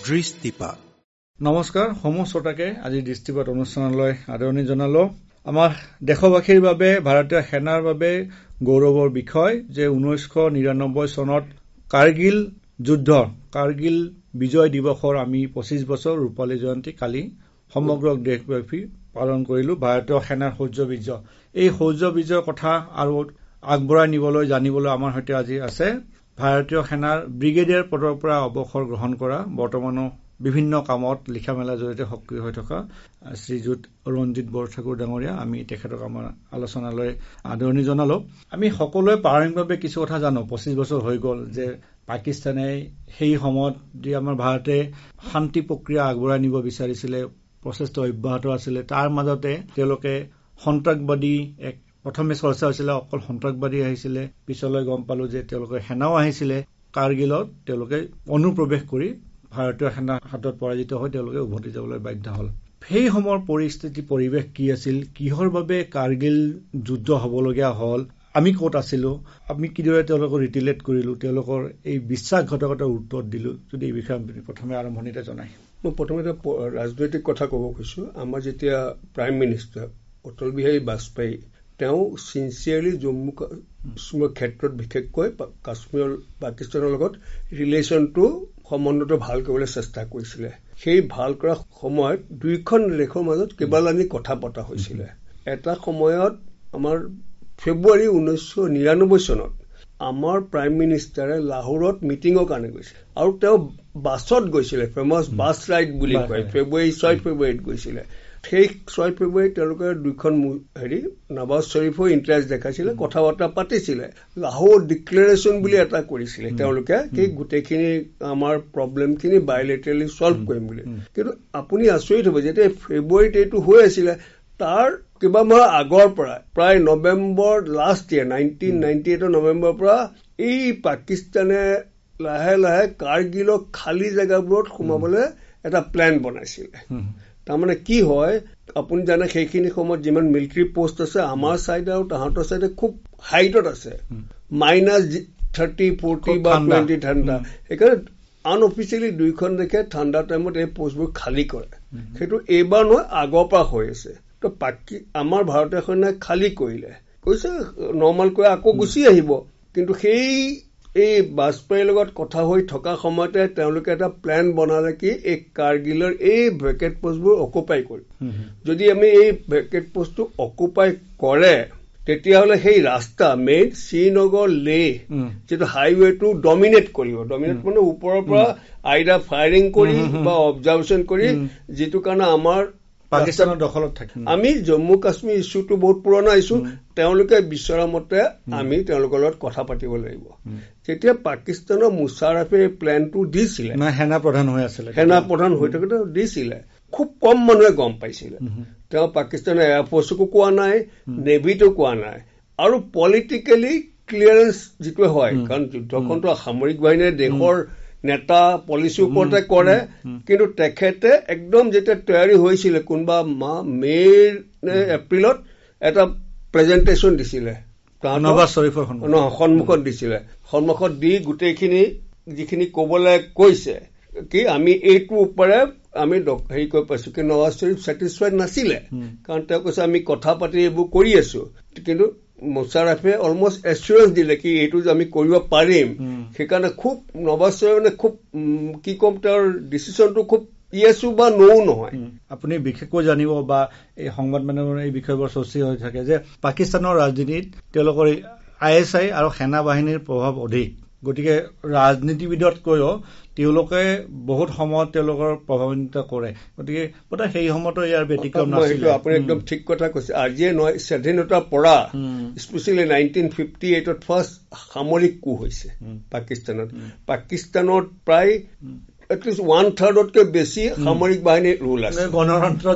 দৃষ্টিপাত। নমস্কাৰ সমূহ শ্ৰোতাকে আজি দৃষ্টিপাত অনুষ্ঠানলৈ আদৰণি জনালো। আমাৰ দেশবাসীৰ বাবে ভাৰতীয় সেনাৰ বাবে গৌৰৱৰ বিষয় যে 1999 চনত কাৰ্গিল যুদ্ধৰ কাৰ্গিল বিজয় দিৱসৰ আমি 25 বছৰ ৰূপালী জয়ন্তী কালি সমগ্ৰ দেশব্যাপী পালন কৰিলো। ভাৰতীয় সেনাৰ শৌৰ্যবীৰ্য, এই শৌৰ্যবীৰ্যৰ কথা আৰু আগবঢ়াই নিবলৈ জানিবলৈ আমাৰ সৈতে আজি আছে ভাৰতীয় সেনাৰ ব্ৰিগেডিয়াৰ পদৰ পৰা অৱসৰ গ্ৰহণ কৰা, বৰ্তমানো বিভিন্ন কামত লিখা মেলাৰ জৰিয়তে সক্ৰিয় হৈ থকা শ্ৰীযুত ৰঞ্জিত বৰঠাকুৰ ডাঙৰীয়া। আমি তেখেতক আমাৰ আলোচনালৈ আদৰণি জনালো। আমি সকলোৱে প্ৰাৰম্ভিকভাৱে কিছু কথা জানো। 25 বছৰ হৈ গ'ল যে পাকিস্তানে সেই সময়ত যি আমাৰ ভাৰতে শান্তি প্ৰক্ৰিয়া আগবঢ়াই নিব বিচাৰিছিলে, প্ৰচেষ্টা অব্যাহত আছিলে। তাৰ মাজতে তেওঁলোকে সন্ত্ৰাসবাদী প্ৰথমে চৰ্চা হৈছিলে অকল সন্ত্ৰাসবাদী আহিছিলে, পিছলৈ গম পালো যে তেওঁলোকে সেনাও আহিছিলে। কাৰ্গিলত তেওঁলোকে অনুপ্ৰৱেশ কৰি ভাৰতীয় সেনাৰ হাতত পৰাজিত হৈ তেওঁলোকে উভতি যাবলৈ বাধ্য হ'ল। সেই সময়ৰ পৰিস্থিতি পৰিৱেশ কি আছিল, কিহৰ বাবে কাৰ্গিল যুদ্ধ হ'বলগীয়া হ'ল, আমি ক'ত আছিলো, আমি কিদৰে তেওঁলোকক ৰিটিলেট কৰিলো, তেওঁলোকৰ এই বিশ্বাসঘাতকতাৰ উত্তৰ দিলো, যদি এই বিষয়ে আপুনি প্ৰথমে আৰম্ভণিতে জনায়। মই প্ৰথমে ৰাজনৈতিক কথা ক'ব খুজিছো। আমাৰ যেতিয়া প্ৰাইম মিনিষ্টাৰ অটল বিহাৰী বাজপেয়ী তেওঁ চিনচিয়াৰলি জম্মু কাশ্মীৰৰ ক্ষেত্ৰত বিশেষকৈ কাশ্মীৰ পাকিস্তানৰ লগত ৰিলেশ্যনটো সম্বন্ধটো ভাল কৰিবলৈ চেষ্টা কৰিছিলে। সেই ভাল কৰা সময়ত দুইখন দেশৰ মাজত কেইবালানি কথা পতা হৈছিলে। এটা সময়ত আমাৰ ফেব্ৰুৱাৰী 1999 চনত আমাৰ প্ৰাইম মিনিষ্টাৰে লাহোৰত মিটিঙৰ কাৰণে গৈছিল আৰু তেওঁ বাছত গৈছিলে, ফেমাছ বাছ ৰাইড বুলি কয়। 6 ফেব্ৰুৱাৰীত গৈছিলে। সেই 6 ফেব্ৰুৱাৰীত তেওঁলোকে দুইখন নৱাজ শ্বৰীফৰ ইণ্টাৰেষ্ট দেখাইছিলে, কথা বতৰা পাতিছিলে। লাহোৰ ডিক্লেৰেশ্যন বুলি এটা কৰিছিলে তেওঁলোকে, সেই গোটেইখিনি আমাৰ প্ৰব্লেমখিনি বাইলেটাৰেলি ছল্ভ কৰিম বুলি। কিন্তু আপুনি আচৰিত হ'ব, যেতিয়া ফেব্ৰুৱাৰীত এইটো হৈ আছিলে, তাৰ কেইবামাহ আগৰ পৰা প্ৰায় নৱেম্বৰ লাষ্ট ইয়েৰ 1998 নৱেম্বৰৰ পৰা এই পাকিস্তানে লাহে লাহে কাৰ্গিলৰ খালী জেগাবোৰত সোমাবলৈ এটা প্লেন বনাইছিলে। তাৰমানে কি হয়, আপুনি জানে সেইখিনি সময়ত যিমান মিলিটাৰী পোষ্ট আছে আমাৰ চাইডে আৰু তাহাঁতৰ চাইডে খুব হাইটত আছে, -30, 40 বা 20 ঠাণ্ডা। সেইকাৰণে আনঅফিচিয়েলি দুইখন দেশে ঠাণ্ডা টাইমত এই পোষ্টবোৰ খালী কৰে। সেইটো এইবাৰ নহয়, আগৰ পৰা হৈ আছে। তো আমাৰ ভাৰতীয় সেনাই খালী কৰিলে, কৈছে নৰ্মেলকৈ আকৌ গুচি আহিব। কিন্তু এই বাজপেয়ীৰ লগত কথা হৈ থকা সময়তে তেওঁলোকে এটা প্লেন বনালে কি এই কাৰ্গিলৰ এই ভেকেট পোষ্টবোৰ অকুপাই কৰিব। যদি আমি এই ভেকেট পোষ্টটো অকুপাই কৰে তেতিয়াহ'লে সেই ৰাস্তা মেইন শ্ৰীনগৰ লেহ যিটো হাইৱেটো ডমিনেট কৰিব। ডমিনেট মানে ওপৰৰ পৰা আইডা ফায়াৰিং কৰি বা অবজাৰ্ভেশ্যন কৰি, যিটো কাৰণে আমাৰ পাকিস্তানৰ দখলত থাকে। আমি জম্মু কাশ্মীৰ ইছ্যুটো বহুত পুৰণা ইছ্যু, তেওঁলোকে বিচৰা মতে আমি তেওঁলোকৰ লগত কথা পাতিব লাগিব। যেতিয়া পাকিস্তানৰ মুশ্বাৰফে প্লেনটো দিছিলে, সেনা প্ৰধান হৈ আছিলে, সেনা প্ৰধান হৈ থাকোঁতে দিছিলে, খুব কম মানুহে গম পাইছিলে। তেওঁ পাকিস্তানৰ এয়াৰফৰ্চকো কোৱা নাই, নেভিটো কোৱা নাই, আৰু পলিটিকেলি ক্লিয়াৰেন্স যিটো হয়, কাৰণ যুদ্ধখনটো সামৰিক বাহিনীয়ে দেশৰ নেতা পলিচিৰ ওপৰতে কৰে। কিন্তু তেখেতে একদম যেতিয়া তৈয়াৰী হৈছিলে, কোনোবা মে' নে এপ্ৰিলত এটা প্ৰেজেণ্টেশ্যন দিছিলে নৱাজ শ্বৰীফৰ সন্মুখত দিছিলে। সন্মুখত দি গোটেইখিনি যিখিনি ক'বলৈ কৈছে কি আমি এইটোৰ ওপৰে আমি হেৰি কৰি পাইছো। কিন্তু নৱাজ শ্বৰীফ ছেটিছফাইড নাছিলে, কাৰণ তেওঁ কৈছে আমি কথা পাতি এইবোৰ কৰি আছো। কিন্তু মুশ্বাৰফে অলমষ্ট এচুৰেঞ্চ দিলে কি এইটো যে আমি কৰিব পাৰিম। সেইকাৰণে খুব নৱাজ শ্বৰীফে খুব কি ক'ম, তেওঁৰ ডিচিশ্যনটো খুব ইয়েছো বা নও নহয়। আপুনি বিশেষকৈ জানিব বা এই সংবাদ মাধ্যমৰ এই বিষয়বোৰ চৰ্চিত হৈ থাকে যে পাকিস্তানৰ ৰাজনীতিত তেওঁলোকৰ ISI আৰু সেনা বাহিনীৰ প্ৰভাৱ অধিক। গতিকে ৰাজনীতিবিদতকৈও তেওঁলোকে বহুত সময়ত তেওঁলোকৰ প্ৰভাৱান্বিত কৰে। গতিকে সেই সময়তো ইয়াৰ ব্যতিক্ৰম নাছিল। আপুনি একদম ঠিক কথা কৈছে। আজিয়ে নহয়, স্বাধীনতাৰ পৰা স্পেচিয়েলি 1958ত ফাৰ্ষ্ট সামৰিক কু হৈছে পাকিস্তানত। পাকিস্তানত প্ৰায় এটলিষ্ট 1/3তকৈ বেছি সামৰিক বাহিনীৰ ৰুল আছে, গণতন্ত্ৰ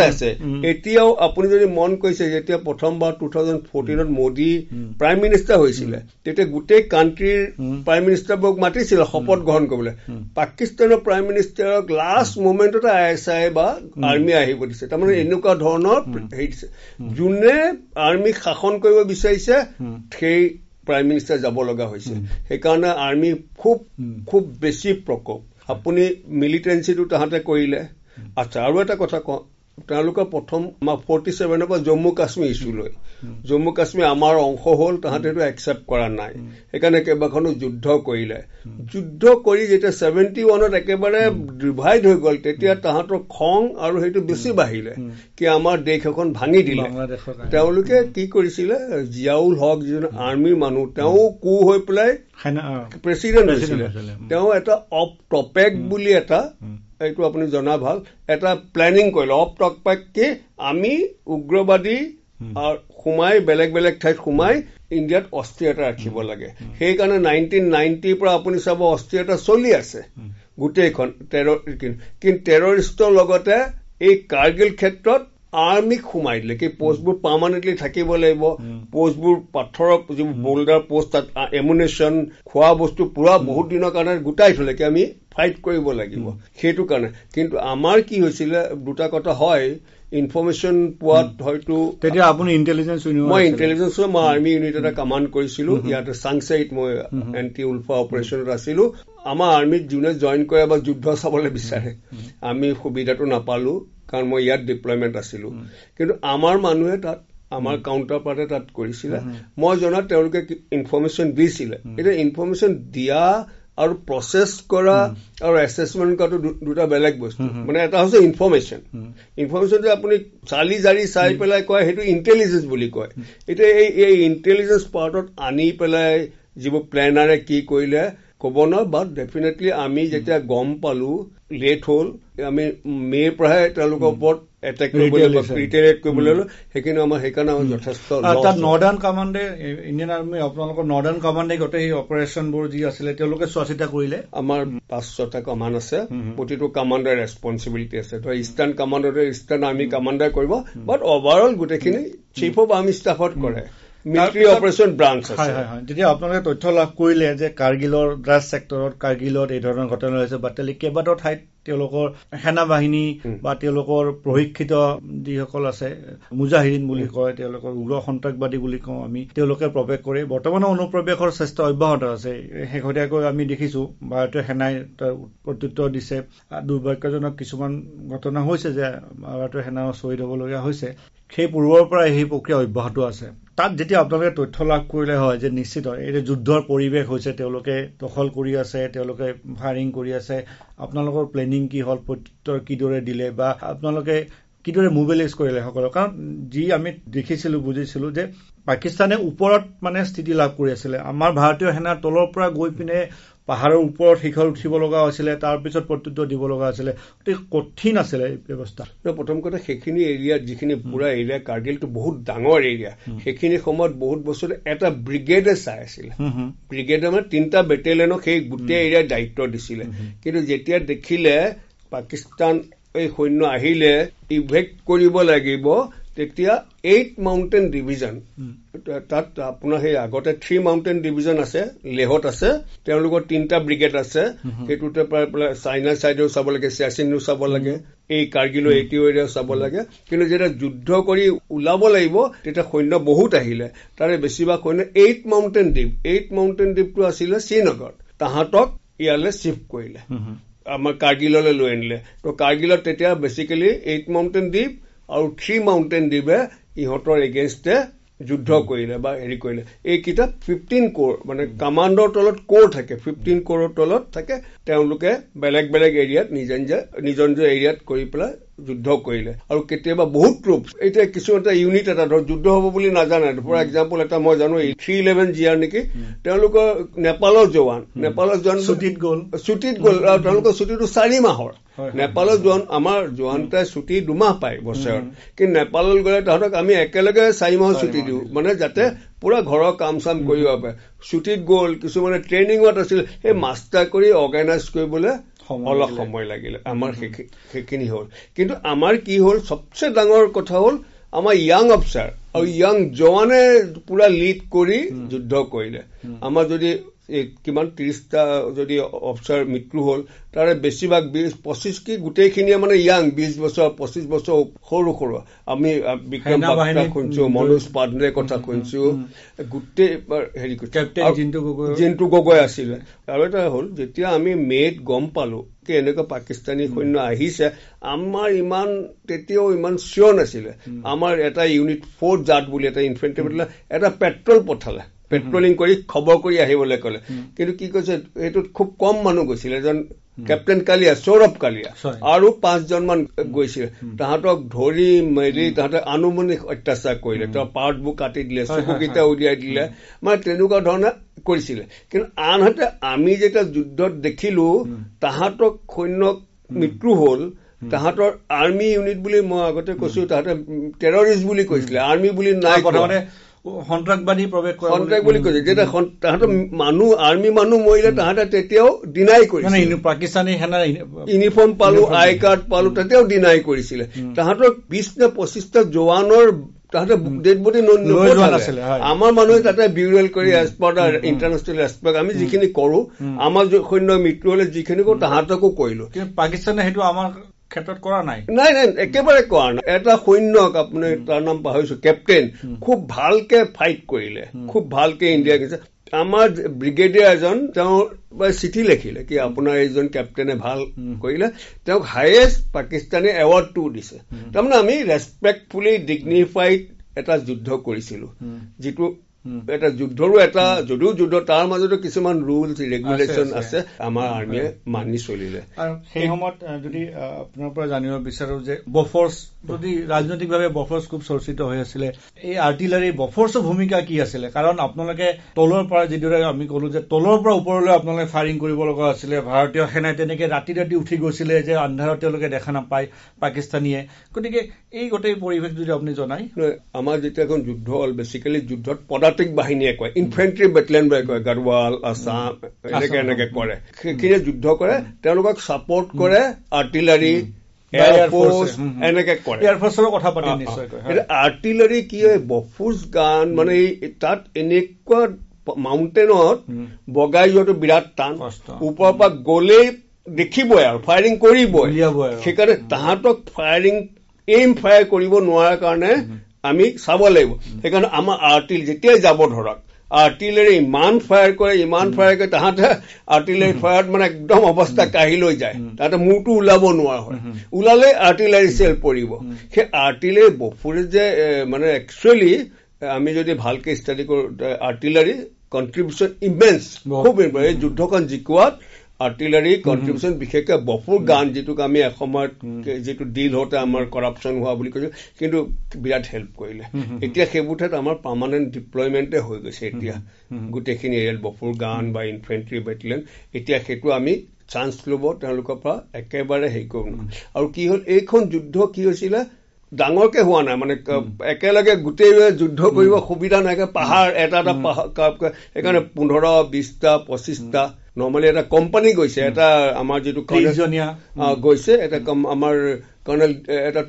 আছে। এতিয়াও আপুনি যদি মন কৰিছে, যেতিয়া প্ৰথমবাৰ 2014ত মোদী প্ৰাইম মিনিষ্টাৰ হৈছিলে, তেতিয়া গোটেই কাণ্ট্ৰিৰ প্ৰাইম মিনিষ্টাৰবোৰক মাতিছিলে শপত গ্ৰহণ কৰিবলৈ। পাকিস্তানৰ প্ৰাইম মিনিষ্টাৰক লাষ্ট মমেণ্টতে ISI বা আৰ্মি আহিব দিছে। তাৰমানে এনেকুৱা ধৰণৰ হেৰি দিছে, যোনে আৰ্মিক শাসন কৰিব বিচাৰিছে সেই প্ৰাইম মিনিষ্টাৰ যাব লগা হৈছে। সেইকাৰণে আৰ্মি খুব বেছি প্ৰকোপ। আপুনি মিলিটেঞ্চিটো তাহাঁতে কৰিলে আচ্ছা আৰু এটা কথা কওঁ তেওঁলোকৰ প্ৰথম আমাৰ 47 পৰা জম্মু কাশ্মীৰ ইছ্যু লৈ জম্মু কাশ্মীৰ আমাৰ অংশ হ'ল তাহাঁতেতো একচেপ্ট কৰা নাই সেইকাৰণে কেইবাখনো যুদ্ধ কৰিলে যুদ্ধ কৰি যেতিয়া 71ত একেবাৰে ডিভাইড হৈ গ'ল তেতিয়া তাহাঁতৰ খং আৰু সেইটো বেছি বাঢ়িলে কি আমাৰ দেশ এখন ভাঙি দিলে তেওঁলোকে কি কৰিছিলে জিয়াউল হক যিজন আৰ্মিৰ মানুহ তেওঁ কু হৈ পেলাই প্ৰেচিডেণ্ট হৈছিলে তেওঁ এটা অফ টপেক বুলি এটা এইটো আপুনি জনা ভাল এটা প্লেনিং কৰিলে অফ টপেক কি আমি উগ্ৰবাদী সোমাই বেলেগ বেলেগ ঠাইত সোমাই ইণ্ডিয়াত অস্থিৰতা ৰাখিব লাগে সেইকাৰণে 1990 পৰা আপুনি চাব অস্থিৰতা চলি আছে গোটেইখন কিন্তু টেৰৰিষ্টৰ লগতে এই কাৰ্গিল ক্ষেত্ৰত আৰ্মিক সোমাই দিলে কি পোষ্টবোৰ পাৰ্মানেণ্টলি থাকিব লাগিব পোষ্টবোৰ পাথৰৰ যিবোৰ বোল্ডাৰ পোষ্ট তাত এমুনেশ্যন খোৱা বস্তু পুৰা বহুত দিনৰ কাৰণে গোটাই থলে কি আমি ফাইট কৰিব লাগিব সেইটো কাৰণে কিন্তু আমাৰ কি হৈছিলে দুটা কথা হয় ইনফৰমেশ্যন পোৱাত হয়তো তেতিয়া আপুনি ইণ্টেলিজেন্স মই ইণ্টেলিজেন্সৰ মই আৰ্মি ইউনিট এটা কমাণ্ড কৰিছিলো ইয়াতে চাংচাইত মই এণ্টি উলফা অপাৰেশ্যনত আছিলো আমাৰ আৰ্মিত যোনে জইন কৰে বা যুদ্ধ চাবলৈ বিচাৰে আমি সুবিধাটো নাপালো কাৰণ মই ইয়াত ডিপ্লয়মেণ্ট আছিলো কিন্তু আমাৰ মানুহে তাত আমাৰ কাউণ্টাৰ পাৰ্টে তাত কৰিছিলে মই জনাত তেওঁলোকে ইনফৰমেশ্যন দিছিলে এতিয়া ইনফৰমেশ্যন দিয়া আৰু প্ৰচেছ কৰা আৰু এছেছমেণ্ট কৰাটো দুটা বেলেগ বস্তু মানে এটা হৈছে ইনফৰমেশ্যন ইনফৰমেশ্যনটো আপুনি চালি জাৰি চাই পেলাই কয় সেইটো ইণ্টেলিজেন্স বুলি কয় এতিয়া এই ইণ্টেলিজেন্স পাৰ্টত আনি পেলাই যিবোৰ প্লেনাৰে কি কৰিলে ক'ব নোৱাৰো বাট ডেফিনেটলি আমি যেতিয়া গম পালো লেট হ'ল আমি মেৰ পৰাহে তেওঁলোকৰ ওপৰত এটেক কৰিবলৈ ৰিটেলিয়েট কৰিবলৈ সেইখিনি আমাৰ সেইকাৰণে যথেষ্ট তাত নৰ্দাৰ্ণ কামাণ্ডে ইণ্ডিয়ান আৰ্মি আপোনালোকৰ নৰ্দাৰ্ণ কামাণ্ডে গোটেই সেই অপাৰেশ্যনবোৰ যি আছিলে তেওঁলোকে চোৱা চিতা কৰিলে আমাৰ 5-6টা কামাণ্ড আছে প্ৰতিটো কামাণ্ডাৰ ৰেছপনচিবিলিটি আছে ধৰ ইষ্টাৰ্ণ কামাণ্ডৰে ইষ্টাৰ্ণ আৰ্মি কামাণ্ডাৰ কৰিব বাট অভাৰঅল গোটেইখিনি চিফ অফ আৰ্মি ষ্টাফত কৰে মিলিটাৰী অপাৰেশ্যন ব্ৰাঞ্চ আছে যেতিয়া আপোনালোকে তথ্য লাভ কৰিলে যে কাৰ্গিলৰ দ্ৰাছ ছেক্টৰত কাৰ্গিলত এই ধৰণৰ ঘটনা হৈছে বা কেইবাটাও ঠাইত তেওঁলোকৰ সেনা বাহিনী বা তেওঁলোকৰ প্ৰশিক্ষিত যিসকল আছে মুজাহিদিন বুলি কয় তেওঁলোকৰ উগ্ৰ সন্ত্ৰাসবাদী বুলি কওঁ আমি তেওঁলোকে প্ৰৱেশ কৰি বৰ্তমানো অনুপ্ৰৱেশৰ চেষ্টা অব্যাহত আছে শেহতীয়াকৈ আমি দেখিছো ভাৰতীয় সেনাই তাৰ প্ৰত্যুত্তৰ দিছে দুৰ্ভাগ্যজনক কিছুমান ঘটনা হৈছে যে ভাৰতীয় সেনা শ্বহীদ হ'বলগীয়া হৈছে সেই পূৰ্বৰ পৰা সেই প্ৰক্ৰিয়া অব্যাহত আছে তাত যেতিয়া আপোনালোকে তথ্য লাভ কৰিলে হয় যে নিশ্চিত এই যুদ্ধৰ পৰিৱেশ হৈছে তেওঁলোকে দখল কৰি আছে তেওঁলোকে ফায়াৰিং কৰি আছে আপোনালোকৰ প্লেনিং কি হ'ল প্ৰত্যুত্তৰ কিদৰে দিলে বা আপোনালোকে কিদৰে মোবিলাইজ কৰিলে সকলো কাৰণ যি আমি দেখিছিলো বুজিছিলো যে পাকিস্তানে ওপৰত মানে স্থিতি লাভ কৰি আছিলে আমাৰ ভাৰতীয় সেনাৰ তলৰ পৰা গৈ পিনে পাহাৰৰ ওপৰত শিখৰ উঠিব লগা হৈছিলে তাৰপিছত প্ৰত্যুত্তৰ দিব লগা হৈছিলে অতি কঠিন আছিলে এই ব্যৱস্থা প্ৰথম কথা সেইখিনি এৰিয়াত যিখিনি পুৰা এৰিয়া কাৰ্গিলটো বহুত ডাঙৰ এৰিয়া সেইখিনি সময়ত বহুত বছৰ এটা ব্ৰিগেডে চাই আছিলে ব্ৰিগেডে মানে 3টা বেটেলিয়নক সেই গোটেই এৰিয়াৰ দায়িত্ব দিছিলে কিন্তু যেতিয়া দেখিলে পাকিস্তান এই সৈন্য আহিলে ইভেক্ট কৰিব লাগিব তেতিয়া 8 মাউণ্টেইন ডিভিজন তাত আপোনাৰ সেই আগতে 3 মাউণ্টেইন ডিভিজন আছে লেহত আছে তেওঁলোকৰ 3টা ব্ৰিগেড আছে সেইটোতে প্ৰায় চাইনা চাইডেও চাব লাগে চিয়াচিনো চাব লাগে এই কাৰ্গিলৰ এইটো এৰিয়াও চাব লাগে কিন্তু যেতিয়া যুদ্ধ কৰি ওলাব লাগিব তেতিয়া সৈন্য বহুত আহিলে তাৰে বেছিভাগ সৈন্য 8 মাউণ্টেইন দ্বীপটো আছিলে শ্ৰীনগৰ তাহাঁতক ইয়ালৈ শিফ্ট কৰিলে আমাৰ কাৰ্গিললৈ লৈ আনিলে তো কাৰ্গিলত তেতিয়া বেচিকেলি 8 মাউণ্টেইন দ্বীপ আৰু 3 মাউণ্টেইন দ্বীপে ইহঁতৰ এগেইনষ্টে যুদ্ধ কৰিলে বা হেৰি কৰিলে এইকেইটা 15 কোৰ মানে কামাণ্ডৰ তলত কোৰ থাকে 15 কোৰৰ তলত থাকে তেওঁলোকে বেলেগ বেলেগ এৰিয়াত নিজৰ এৰিয়াত কৰি পেলাই যুদ্ধ কৰিলে আৰু কেতিয়াবা বহুত ট্ৰুপছ এতিয়া কিছু এটা ইউনিট এটা ধৰ যুদ্ধ হ'ব বুলি নাজানে ফৰ এক্সাম্পল এটা মই জানো 311 জিআৰ নেকি তেওঁলোকৰ নেপালৰ জোৱান ছুটিত গ'ল আৰু তেওঁলোকৰ ছুটিটো 4 মাহৰ নেপালৰ জোৱান আমাৰ জোৱানটাই ছুটি 2 মাহ পায় বছৰত কিন্তু নেপাললৈ গ'লে তাহাঁতক আমি একেলগে 4 মাহৰ ছুটি দিওঁ মানে যাতে পুৰা ঘৰৰ কাম চাম কৰিব পাৰে ছুটিত গ'ল কিছুমানে ট্ৰেইনিঙত আছিল সেই মাষ্টাৰ কৰি অৰ্গেনাইজ কৰিবলৈ অলপ সময় লাগিলে আমাৰ সেইখিনি হ'ল কিন্তু আমাৰ কি হ'ল সবচে ডাঙৰ কথা হ'ল আমাৰ ইয়াং অফিচাৰ আৰু ইয়াং জোৱানে পুৰা লিড কৰি যুদ্ধ কৰিলে আমাৰ যদি কিমান 30টা যদি অফিচাৰ মৃত্যু হ'ল তাৰে বেছিভাগ 25 কি গোটেইখিনিয়ে মানে ইয়াং 20 বছৰ 25 বছৰ সৰু সৰু আমি বিক্ৰম বাত্ৰা শুনিছো মনোজ পাণ্ডেৰ কথা শুনিছো গোটেই হেৰি কেপ্টেইন জিন্তু গগৈ আছিলে আৰু এটা হ'ল যেতিয়া আমি মেত গম পালো কি এনেকুৱা পাকিস্তানী সৈন্য আহিছে আমাৰ ইমান তেতিয়াও ইমান চিয়ৰ নাছিলে আমাৰ এটা ইউনিট 4 জাত বুলি এটা ইনফেন্ট্ৰি এটা পেট্ৰল পঠালে পেট্ৰলিং কৰি খবৰ কৰি আহিবলৈ ক'লে কিন্তু কি কৈছে এইটোত খুব কম মানুহ গৈছিল এজন কেপ্টেইন কালিয়া সৌৰভ কালিয়া আৰু 5জন মান গৈছিল তাহাঁতক ধৰি মেলি তাহাঁতে আনুমানিক অত্যাচাৰ কৰিলে তাৰ পাৰ্টবোৰ কাটি দিলে চকুকেইটা উলিয়াই দিলে মানে তেনেকুৱা ধৰণে কৰিছিলে কিন্তু আনহাতে আমি যেতিয়া যুদ্ধত দেখিলো তাহাঁতক সৈন্যক মৃত্যু হ'ল তাহাঁতৰ আৰ্মি ইউনিট বুলি মই আগতে কৈছো তাহাঁতে টেৰৰিষ্ট বুলি কৈছিলে আৰ্মি বুলি নাই সন্ত্ৰাসবাদী প্ৰৱেশ বুলি কৈছে যেতিয়া তাহাঁতৰ মানুহ আৰ্মি মানুহ মৰিলে তাহাঁতে তেতিয়াও ডিনাই কৰিছিলে পাকিস্তানী সেনাৰ ইউনিফৰ্ম পালো আই কাৰ্ড পালো তেতিয়াও ডিনাই কৰিছিলে তাহাঁতৰ 20 নে 25টা জোৱানৰ তাহাঁতে ডেড বডি নপঠালে আমাৰ মানুহে তাতে বিউৰেল কৰি এজ পাৰ দা ইণ্টাৰনেশ্যনেল ৰেচপেক্ট আমি যিখিনি কৰো আমাৰ সৈন্য মৃত্যু হলে যিখিনি কৰো তাহাঁতকো কৰিলো পাকিস্তানে সেইটো আমাৰ ক্ষেত্ৰত কৰা নাই নাই একেবাৰে কৰা নাই এটা সৈন্যক আপুনি তাৰ নাম পাহৰিছো কেপ্টেইন খুব ভালকে ফাইট কৰিলে খুব ভালকে ইণ্ডিয়া গৈছে আমাৰ ব্ৰিগেডিয়াৰ এজন তেওঁ চিঠি লিখিলে কি আপোনাৰ এইজন কেপ্টেইনে ভাল কৰিলে তেওঁক হাইয়েষ্ট পাকিস্তানী এৱাৰ্ডটো দিছে তাৰমানে আমি ৰেচপেক্টফুলি ডিগনিফাইড এটা যুদ্ধ কৰিছিলো যিটো এটা যুদ্ধৰো এটা যদিও যুদ্ধ তাৰ মাজতো কিছুমান ৰুলছ ৰেগুলেশ্যন আছে আমাৰ আৰ্মিয়ে মানি চলিলে আৰু সেই সময়ত যদি আপোনাৰ পৰা জানিব বিচাৰো যে বফৰ্চ যদি ৰাজনৈতিকভাৱে বফৰ্চ খুব চৰ্চিত হৈ আছিলে এই আৰ্টিলাৰী বফৰ্চৰ ভূমিকা কি আছিলে কাৰণ আপোনালোকে তলৰ পৰা যিদৰে আমি ক'লো যে তলৰ পৰা ওপৰলৈ আপোনালোকে ফায়াৰিং কৰিব লগা আছিলে ভাৰতীয় সেনাই তেনেকে ৰাতি উঠি গৈছিলে যে আন্ধাৰত তেওঁলোকে দেখা নাপায় পাকিস্তানীয়ে গতিকে এই গোটেই পৰিৱেশ যদি আপুনি জনাই আমাৰ যেতিয়া এখন যুদ্ধ হ'ল বেচিকেলি যুদ্ধত পদাতিক বাহিনীয়ে কয় ইনফেন্ট্ৰি বেটেলিয়ন বুলি কয় গাৰৱাল আছাম এনেকে কৰে সেইখিনি যুদ্ধ কৰে তেওঁলোকক ছাপৰ্ট কৰে আৰ্টিলাৰী এয়াৰফোৰ্চ এনেকে কৰে এয়াৰফোৰ্চৰ কথা পাতি নিশ্চয় আৰ্টিলাৰী কি হয় বফুজ গান মানে তাত এনেকুৱা মাউণ্টেইনত বগাই যোৱাটো বিৰাট টান ওপৰৰ পৰা গলেই দেখিবই আৰু ফায়াৰিং কৰিবই সেইকাৰণে তাহাঁতক এইম ফায়াৰ কৰিব নোৱাৰাৰ কাৰণে আমি চাব লাগিব সেইকাৰণে আমাৰ যেতিয়াই যাব ধৰক আৰ্টিলাৰী ইমান ফায়াৰ কৰে তাহাঁতে আৰ্টিলাৰী ফায়াৰত মানে একদম অৱস্থা কাঢ়ি লৈ যায় তাহাঁতে মূৰটো ওলাব নোৱাৰা হয় ওলালে আৰ্টিলাৰী চেল পৰিব সেই আৰ্টিলাৰী বফুৰে যে মানে একচুৱেলি আমি যদি ভালকে ষ্টাডি কৰো আৰ্টিলাৰী কণ্ট্ৰিবিউশ্যন ইমেন্স খুব এই যুদ্ধখন জিকোৱাত আৰ্টিলাৰী কণ্ট্ৰিবিউশ্যন বিশেষকৈ বফুৰ গান যিটোক আমি এসময়ত যিটো ডিল হওঁতে আমাৰ কৰাপশ্যন হোৱা বুলি কৈছো কিন্তু বিৰাট হেল্প কৰিলে এতিয়া সেইবোৰ ঠাইত আমাৰ পাৰ্মানেণ্ট ডিপ্লয়মেণ্টে হৈ গৈছে এতিয়া গোটেইখিনি এৰিয়াত বফুৰ গান বা ইনফেন্ট্ৰি বেটেলিয়ন এতিয়া সেইটো আমি চান্স ল'ব তেওঁলোকৰ পৰা একেবাৰে হেৰি কৰোঁ আৰু কি হ'ল এইখন যুদ্ধ কি হৈছিলে ডাঙৰকে হোৱা নাই মানে একেলগে গোটেই যুদ্ধ কৰিব সুবিধা নাইকে পাহাৰ এটা পাহাৰ সেইকাৰণে 15-20টা 25টা নৰ্মেলি এটা কোম্পানী গৈছে এটা আমাৰ যিটো গৈছে এটা আমাৰ কৰ্নেল এটা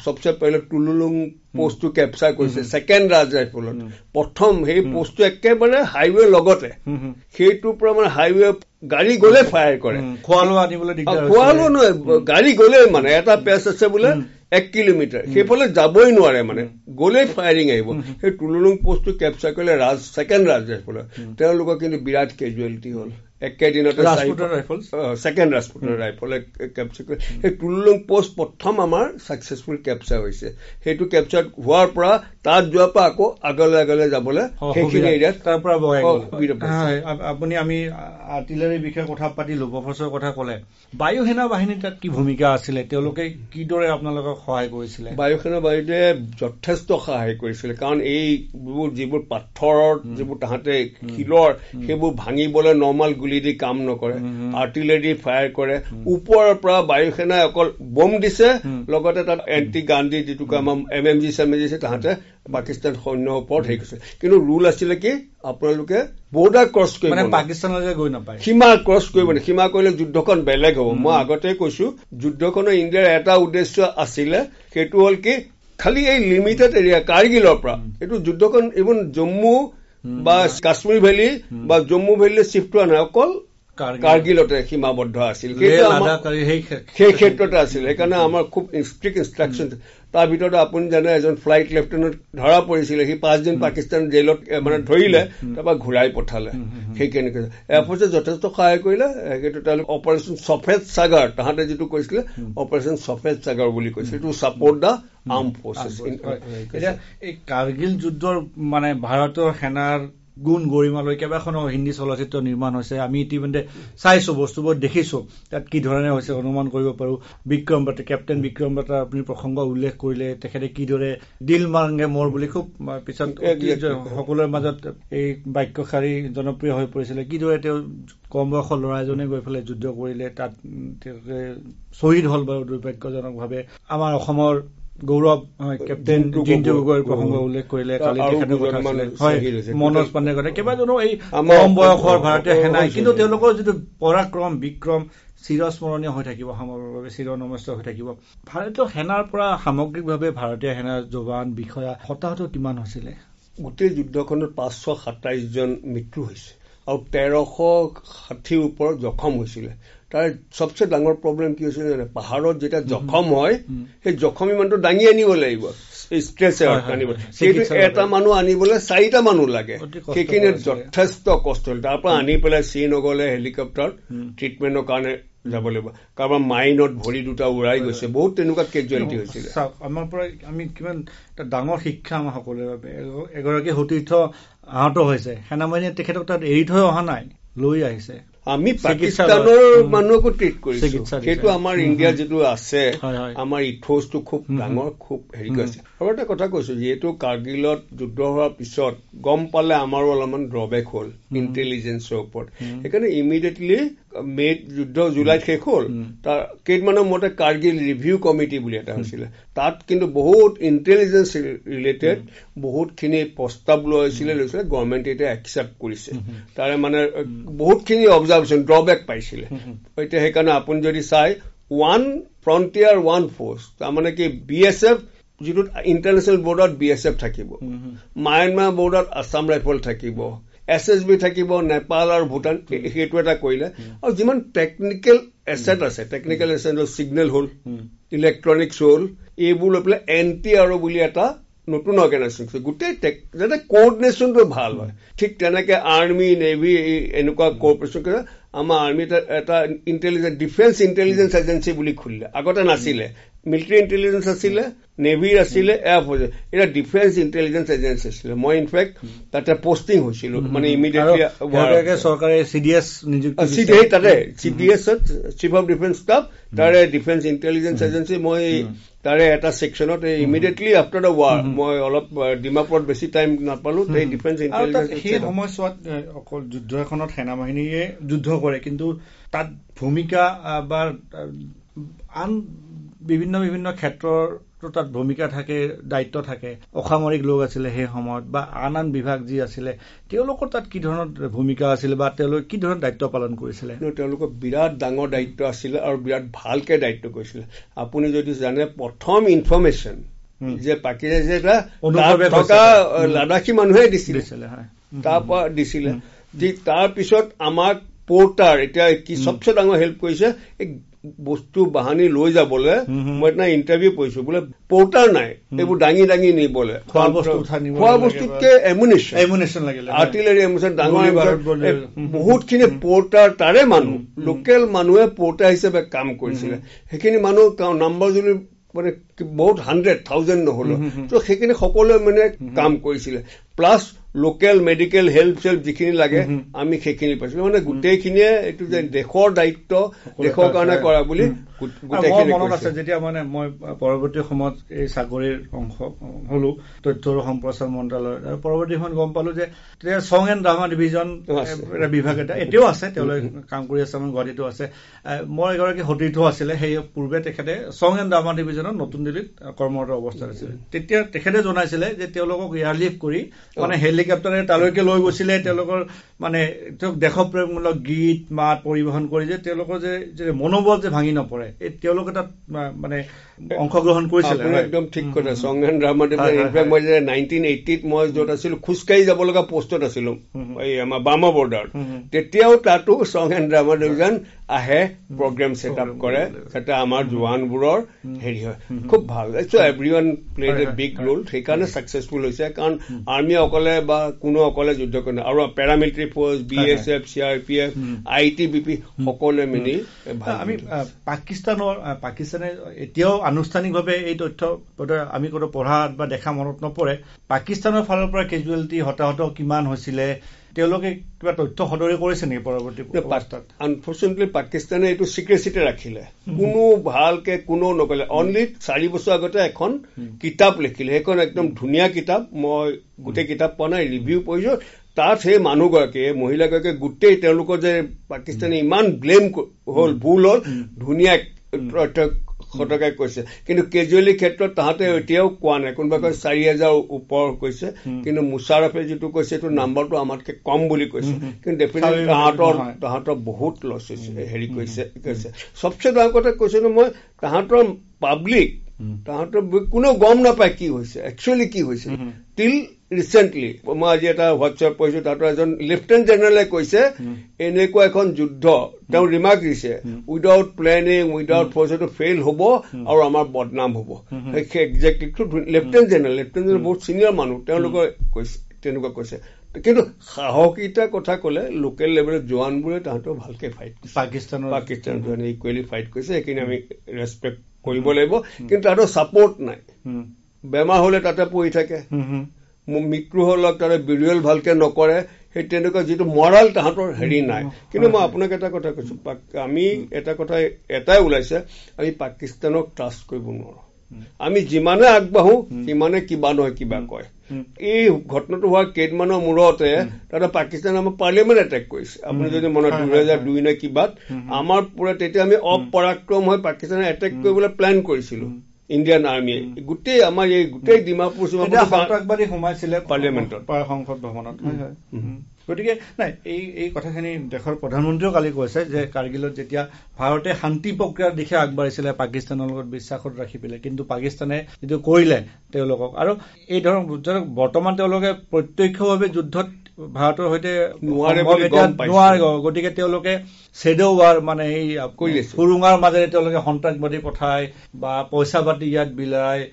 সবচে পहिले টুলুলুং পোষ্টটো কেপচাৰ কৰিছে ছেকেণ্ড ৰাজ ৰাইফলত প্ৰথম সেই পোষ্টটো একেবাৰে হাইৱে লগতে সেইটোৰ পৰা মানে হাইৱে গাড়ী গলে ফায়াৰ কৰে খোৱা আনিবলৈ দিগদাৰ খোৱা নহয় গাড়ী গলে মানে এটা পেচ আছে বোলে 1 কিলোমিটাৰ সেইফালে যাবই নোৱাৰে মানে গলে ফায়াৰিং আহিব সেই টুলুলুং পোষ্টটো কেপচাৰ কৰিলে ছেকেণ্ড ৰাজ ৰাইফলত তেওঁলোকৰ কিন্তু বিৰাট কেজুৱেলিটি হ'ল একেদিনতে ছেকেণ্ড ৰাজপুতৰ ৰাইফল কেপচাৰ কৰি সেই টুলুলুং পোষ্ট প্ৰথম আমাৰ ছাকচেছফুল কেপচাৰ হৈছে সেইটো কেপচাৰ হোৱাৰ পৰা তাত যোৱাৰ পৰা আকৌ আগলৈ যাবলৈ সেইখিনি এৰিয়াত তাৰ পৰা আপুনি আমি আৰ্টিলাৰীৰ বিষয়ে কথা পাতিলো বফৰ্চৰ কথা ক'লে বায়ু সেনা বাহিনীৰ তাত কি ভূমিকা আছিলে তেওঁলোকে কিদৰে আপোনালোকক সহায় কৰিছিলে বায়ু সেনা বাহিনীয়ে যথেষ্ট সহায় কৰিছিলে কাৰণ এইবোৰ যিবোৰ পাথৰৰ যিবোৰ তাহাঁতে শিলৰ সেইবোৰ ভাঙিবলৈ নৰ্মেল গুলি দি কাম নকৰে আৰ্টিলাৰী ফায়াৰ কৰে ওপৰৰ পৰা বায়ু সেনাই অকল বম দিছে লগতে তাত এণ্টি গান দি যিটো আমাৰ MMG তাহাঁতে পাকিস্তান সৈন্যৰ ওপৰত হেৰি কৰিছে কিন্তু ৰুল আছিলে কি আপোনালোকে বৰ্ডাৰ ক্ৰছ কৰিব মানে পাকিস্তানলৈ গৈ নাপায় সীমা ক্ৰছ কৰিব সীমা কৰিলে যুদ্ধখন বেলেগ হ'ব মই আগতে কৈছো যুদ্ধখনৰ ইণ্ডিয়াৰ এটা উদ্দেশ্য আছিলে সেইটো হ'ল কি খালি এই লিমিটেড এৰিয়া কাৰ্গিলৰ পৰা এইটো যুদ্ধখন ইভন জম্মু বা কাশ্মীৰ ভেলী বা জম্মু ভেলীলৈ শ্বিফ্ট হোৱা নাই, অকল কাৰ্গিলতে সীমাবদ্ধ আছিল। সেই ক্ষেত্ৰতে আছিল। সেইকাৰণে আমাৰ খুব ষ্ট্ৰিক্ট ইনষ্ট্ৰাকশ্যন। তাৰ ভিতৰত আপুনি জানে এজন ফ্লাইট লেফটেনেণ্ট ধৰা পৰিছিলে, সি 5 দিন পাকিস্তান জেলত মানে ধৰিলে, তাৰপৰা ঘূৰাই পঠালে। সেই কেনেকৈ এয়াৰফৰ্চে যথেষ্ট সহায় কৰিলে। সেইটো তেওঁলোক অপাৰেশ্যন সফেদ সাগৰ, তাহাঁতে যিটো কৈছিলে অপাৰেশ্যন সফেদ সাগৰ বুলি কৈছিল, to support the arm forces. এতিয়া এই কাৰ্গিল যুদ্ধৰ মানে ভাৰতৰ সেনাৰ গুণ গৰিমালৈ কেইবাখনো হিন্দী চলচ্চিত্ৰ নিৰ্মাণ হৈছে। আমি ইতিমধ্যে চাইছো, বস্তুবোৰ দেখিছো, তাত কি ধৰণে হৈছে অনুমান কৰিব পাৰো। বিক্ৰম বাত্ৰা, কেপ্টেইন বিক্ৰম বাত্ৰাৰ আপুনি প্ৰসংগ উল্লেখ কৰিলে, তেখেতে কিদৰে দিল মাংগে মোৰ বুলি খুব পিছত সকলোৰে মাজত এই বাক্যশাৰী জনপ্ৰিয় হৈ পৰিছিলে। কিদৰে তেওঁ কম বয়সৰ ল'ৰা এজনে গৈ পেলাই যুদ্ধ কৰিলে, তাত শ্বহীদ হল বাৰু দুৰ্ভাগ্যজনকভাৱে। আমাৰ অসমৰ গৌৰৱ কেপ্টেইন জিন্তু গগৈৰ প্ৰসংগ উল্লেখ কৰিলে, কালি তেখেতৰ কথা আছিলে, হয় মনোজ পাণ্ডেৰ কথা। কেইবাজনো এই কম বয়সৰ ভাৰতীয় সেনাই, কিন্তু তেওঁলোকৰ যিটো পৰাক্ৰম বিক্ৰম চিৰস্মৰণীয় হৈ থাকিব, সমগ্ৰৰ বাবে চিৰনমস্য হৈ থাকিব। ভাৰতীয় সেনাৰ পৰা সামগ্ৰিকভাৱে ভাৰতীয় সেনাৰ জোৱান বিষয়া হতাহত কিমান হৈছিলে? গোটেই যুদ্ধখনত 527 জন মৃত্যু হৈছে আৰু 1360 ওপৰত জখম হৈছিলে। তাৰ সবচে ডাঙৰ প্ৰব্লেম কি হৈছিল জানে, পাহাৰত যেতিয়া জখম হয় সেই জখমী মানুহটো দাঙি আনিব লাগিব, ষ্ট্ৰেচাৰত আনিব। সেইটো এটা মানুহ আনিবলৈ 4টা মানুহ লাগে, সেইখিনি যথেষ্ট কষ্ট হ'ল। তাৰ পৰা আনি পেলাই শ্ৰীনগৰলৈ হেলিকপ্টাৰত ট্ৰিটমেণ্টৰ কাৰণে যাব লাগিব। কাৰোবাৰ মাইনত ভৰি দুটা উৰাই গৈছে, বহুত তেনেকুৱা কেজুৱেলিটি হৈছিলে। আমাৰ পৰা আমি কিমান এটা ডাঙৰ শিক্ষা আমাৰ সকলোৰে বাবে। এগৰাকী সতীৰ্থ আহত হৈছে, সেনাবাহিনীয়ে তেখেতক তাত এৰি থৈ অহা নাই, লৈ আহিছে। আমি পাকিস্তানৰ মানুহকো ট্ৰিট কৰিছো। সেইটো আমাৰ ইণ্ডিয়া যিটো আছে, আমাৰ ইথোছটো খুব ডাঙৰ, খুব হেৰি কৰিছে। আৰু এটা কথা কৈছো, যিহেতু কাৰ্গিলত যুদ্ধ হোৱাৰ পিছত গম পালে আমাৰো অলপমান ড্ৰবেক হ'ল ইণ্টেলিজেন্সৰ ওপৰত। সেইকাৰণে ইমিডিয়েটলি মে'ত যুদ্ধ জুলাইত শেষ হ'ল, তাৰ কেইদিনমানৰ মতে কাৰ্গিল ৰিভিউ কমিটি বুলি এটা হৈছিলে। তাত কিন্তু বহুত ইণ্টেলিজেন্স ৰিলেটেড বহুতখিনি প্ৰস্তাৱ লৈছিলে, গভৰ্ণমেণ্টে এতিয়া একচেপ্ট কৰিছে। তাৰে মানে বহুতখিনি অবজাৰ্ভেশ্যন ড্ৰবেক পাইছিলে। এতিয়া সেইকাৰণে আপুনি যদি চাই, 1 ফ্ৰণ্টিয়াৰ 1 ফ'ৰ্চ, তাৰমানে কি BSF, যিটো ইণ্টাৰনেশ্যনেল বৰ্ডাৰত BSF থাকিব, মায়ানমাৰ বৰ্ডাৰত আছাম ৰাইফল থাকিব, SSB থাকিব, নেপাল আৰু ভূটান, সেইটো এটা কৰিলে। আৰু যিমান টেকনিকেল এছেট আছে, টেকনিকেল এছেট চিগনেল হ'ল, ইলেক্ট্ৰনিক্স হ'ল, এইবোৰ লৈ পেলাই NTRO বুলি এটা নতুন অৰ্গেনাইজেশ্যন, গোটেই যাতে কোঅৰ্ডিনেশ্যনটো ভাল হয়। ঠিক তেনেকে আৰ্মি নেভি এনেকুৱা কোঅপাৰেশ্যন কৰে। আমাৰ আৰ্মি এটা ইণ্টেলিজেন্স ডিফেন্স ইণ্টেলিজেন্স এজেঞ্চি বুলি খুলিলে, আগতে নাছিলে। মিলিটাৰী ইণ্টেলিজেন্স আছিলে, নেভিৰ আছিলে, এয়াৰফৰ্চ, এটা ডিফেন্স ইণ্টেলিজেন্স এজেঞ্চি আছিলে। মই ইনফেক্ট তাতে পষ্টিং হৈছিলো, মানে ইমিডিয়েটলি চৰকাৰে CDS তাতে CDS chief of defence staff, তাৰে ডিফেন্স ইণ্টেলিজেন্স এজেঞ্চি। মই তাৰে এটা ছেকশ্যনত ইমিডিয়েটলি আফটাৰ দ্য ৱাৰ, মই অলপ ডিমাপুৰত বেছি টাইম নাপালো, সেই ডিফেন্স ইণ্টেলিজেন্স। সেই সময়ছোৱাত অকল যুদ্ধ এখনত সেনাবাহিনীয়ে যুদ্ধ কৰে, কিন্তু তাত ভূমিকা বা আন বিভিন্ন বিভিন্ন ক্ষেত্ৰৰ তাত ভূমিকা থাকে, দায়িত্ব থাকে। অসামৰিক লোক আছিলে সেই সময়ত, বা আন আন বিভাগ যি আছিলে, তেওঁলোকৰ তাত কি ধৰণৰ ভূমিকা আছিলে বা তেওঁলোকে কি ধৰণৰ দায়িত্ব পালন কৰিছিলে? তেওঁলোকৰ বিৰাট ডাঙৰ দায়িত্ব আছিলে আৰু বিৰাট ভালকে দায়িত্ব কৰিছিলে। আপুনি যদি জানে, প্ৰথম ইনফৰমেশ্যন যে পাকিস্তান থকা লাডাখী মানুহে দিছিলে, তাৰ পৰা দিছিলে। তাৰপিছত আমাক পৰ্টাৰ, এতিয়া কি সবচে ডাঙৰ হেল্প কৰিছে, বস্তু বাহানি লৈ যাবলৈ। মই এটা ইণ্টাৰভিউ কৰিছো, বোলে পৰ্টাৰ নাই, এইবোৰ দাঙি দাঙি নিবলৈ, খোৱা বস্তুতকে এমুনেশ্যন লাগিলে, আৰ্টিলাৰী এমুনেশ্যন ডাঙৰ বহুতখিনি পৰ্টাৰ, তাৰে মানুহ লোকেল মানুহে পৰ্টাৰ হিচাপে কাম কৰিছিলে। সেইখিনি মানুহ নাম্বাৰ যদি মানে বহুত 100,000 নহলো, তো সেইখিনি সকলোৱে মানে কাম কৰিছিলে। প্লাছ লোকেল মেডিকেল হেল্প যিখিনি লাগে আমি সেইখিনি পাইছিলো। মানে গোটেইখিনিয়ে এইটো যে দেশৰ দায়িত্ব, দেশৰ কাৰণে কৰা বুলি মনত আছে। যেতিয়া মানে মই পৰৱৰ্তী সময়ত এই চাকৰিৰ অংশ হলো তথ্য আৰু সম্প্ৰচাৰ মন্ত্ৰালয়ত, আৰু পৰৱৰ্তী সময়ত গম পালো যে তেতিয়া ছং এণ্ড ড্ৰামা ডিভিজন বিভাগ এটা এতিয়াও আছে, তেওঁলোকে কাম কৰি আছে, আমাৰ গুৱাহাটীতো আছে। মোৰ এগৰাকী সতীৰ্থ আছিলে, সেই পূৰ্বে তেখেতে ছং এণ্ড ড্ৰামা ডিভিজনত নতুন দিল্লীত কৰ্মৰত অৱস্থাত আছিলে। তেতিয়া তেখেতে জনাইছিলে যে তেওঁলোকক এয়াৰলিফ্ট কৰি মানে হেলিকপ্টাৰে তালৈকে লৈ গৈছিলে তেওঁলোকৰ মানে দেশপ্ৰেমমূলক গীত মাত পৰিবেশন কৰি যে তেওঁলোকৰ যে মনোবল যে ভাঙি নপৰে তেওঁলোকে তাত মানে অংশগ্ৰহণ কৰিছিলে একদম ঠিক কথা সং এণ্ড ড্ৰামা ইনফেক্ট মই যে 1980ত মই য'ত আছিলো খোজকাঢ়ি যাব লগা পোষ্টত আছিলো এই আমাৰ বাৰ্মা বৰ্ডাৰত তেতিয়াও তাতো সং এণ্ড ড্ৰামা ডিভিজন আহে প্ৰগ্ৰেম ছেট আপ কৰে যাতে আমাৰ জোৱানবোৰৰ হেৰি হয় খুব ভাল everyone played a big role সেইকাৰণে ছাকচেছফুল হৈছে কাৰণ আৰ্মি অকলে বা কোনো অকলে যুদ্ধ কৰে আৰু paramilitary force BSF CRPF ITBP সকলোৱে মিলি আমি পাকিস্তানে এতিয়াও আনুষ্ঠানিকভাৱে এই তথ্য আমি কোনো পঢ়াত বা দেখা মনত নপৰে পাকিস্তানৰ ফালৰ পৰা কেজুৱেলিটি হতাহত কিমান হৈছিলে তেওঁলোকে কিবা তথ্য সদৰি কৰিছে নেকি পৰৱৰ্তী অৱস্থাত আনফৰ্চুনেটলি পাকিস্তানে এইটো চিক্ৰেচিতে ৰাখিলে কোনো ভালকে কোনো নকলে অনলি 4 বছৰ আগতে এখন কিতাপ লিখিলে সেইখন একদম ধুনীয়া কিতাপ মই গোটেই কিতাপ পোৱা নাই ৰিভিউ পঢ়িছো তাত সেই মানুহগৰাকীয়ে মহিলাগৰাকীয়ে গোটেই তেওঁলোকৰ যে পাকিস্তানে ইমান ব্লেম হ'ল ভুল হ'ল ধুনীয়া সতকাই কৈছে কিন্তু কেজুৱেলি ক্ষেত্ৰত তাহাঁতে এতিয়াও কোৱা নাই কোনোবা কয় 4,000 ওপৰ কৈছে কিন্তু মুছাৰফে যিটো কৈছে এইটো নাম্বাৰটো আমাতকে কম বুলি কৈছে কিন্তু ডেফিনেটলি তাহাঁতৰ বহুত লছ হৈছে হেৰি কৈছে সবচে ডাঙৰ কথা কৈছো মই তাহাঁতৰ পাব্লিক তাহাঁতৰ কোনো গম নাপায় কি হৈছে একচুৱেলি কি হৈছে টিল ৰিচেণ্টলি মই আজি এটা হোৱাটছএপ পঢ়িছো তাহাঁতৰ এজন লেফটেনেণ্ট জেনেৰেলে কৈছে এনেকুৱা এখন যুদ্ধ তেওঁ ৰিমাৰ্ক দিছে উইদাউট প্লেনিং উইদাউট ফ'ৰ্চ এইটো ফেইল হ'ব আৰু আমাৰ বদনাম হ'ব একজেক্টলি লেফটেনেণ্ট জেনেৰেল বহুত চিনিয়ৰ মানুহ তেওঁলোকে কৈছে তেনেকুৱা কৈছে কিন্তু সাহসিতাৰ কথা ক'লে লোকেল লেভেলত জোৱানবোৰে তাহাঁতৰ ভালকে ফাইট পাকিস্তানৰ জোৱানে ইকুৱেলি ফাইট কৰিছে সেইখিনি আমি ৰেছপেক্ট কৰিব লাগিব কিন্তু তাহাঁতৰ ছাপৰ্ট নাই বেমাৰ হলে তাতে পৰি থাকে মৃত্যু হলক তাতে বিৰিয়েল ভালকে নকৰে সেই তেনেকুৱা যিটো মৰাল তাহাঁতৰ হেৰি নাই কিন্তু মই আপোনাক এটা কথা কৈছো আমি এটা কথা এটাই ওলাইছে আমি পাকিস্তানক ট্ৰাষ্ট কৰিব নোৱাৰো আমি যিমানে আগবাঢ়ো সিমানে কিবা নহয় কিবা কয় এই ঘটনাটো হোৱাৰ কেইদিনমানৰ মূৰতে তাতে পাকিস্তানে আমাৰ পাৰ্লিয়ামেণ্ট এটেক কৰিছে আপুনি যদি মনত 2002 নে কিবাত আমাৰ পুৰা তেতিয়া আমি অপৰাক্ৰম হৈ পাকিস্তানে এটেক কৰিবলৈ প্লেন কৰিছিলো ইণ্ডিয়ান আৰ্মিয়ে গোটেই আমাৰ এই গোটেই ডিমাপুৰ সন্ত্ৰাসবাদী সোমাইছিলে পাৰ্লিয়ামেণ্টত সংসদ ভৱনত গতিকে নাই এই কথাখিনি দেশৰ প্ৰধানমন্ত্ৰীয়েও কালি কৈছে যে কাৰ্গিলত যেতিয়া ভাৰতে শান্তি প্ৰক্ৰিয়াৰ দিশে আগবাঢ়িছিলে পাকিস্তানৰ লগত বিশ্বাসত ৰাখি পেলাই কিন্তু পাকিস্তানে যিটো কৰিলে তেওঁলোকক আৰু এই ধৰক বৰ্তমান তেওঁলোকে প্ৰত্যক্ষভাৱে যুদ্ধত ভাৰতৰ সৈতে নোৱাৰে গতিকে তেওঁলোকে শ্বেডো ৱাৰ মানে এই সুৰুঙাৰ মাজেৰে তেওঁলোকে সন্ত্ৰাসবাদী পঠায় বা পইচা পাতি ইয়াত বিলায়